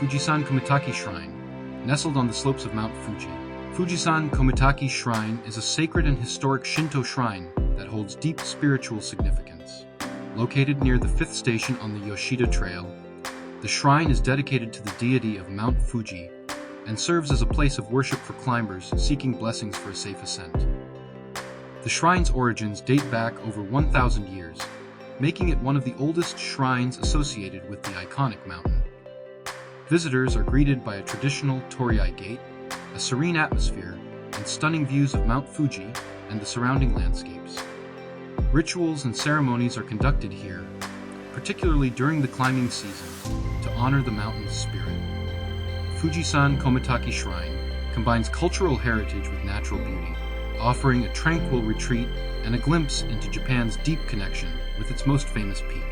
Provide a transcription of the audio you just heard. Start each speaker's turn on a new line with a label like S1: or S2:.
S1: Fujisan Komitake Shrine, nestled on the slopes of Mount Fuji. Fujisan Komitake Shrine is a sacred and historic Shinto shrine that holds deep spiritual significance. Located near the 5th station on the Yoshida Trail, the shrine is dedicated to the deity of Mount Fuji and serves as a place of worship for climbers seeking blessings for a safe ascent. The shrine's origins date back over 1,000 years, making it one of the oldest shrines associated with the iconic mountain. Visitors are greeted by a traditional Torii gate, a serene atmosphere, and stunning views of Mount Fuji and the surrounding landscapes. Rituals and ceremonies are conducted here, particularly during the climbing season, to honor the mountain's spirit. Fujisan Komitake Shrine combines cultural heritage with natural beauty, offering a tranquil retreat and a glimpse into Japan's deep connection with its most famous peak.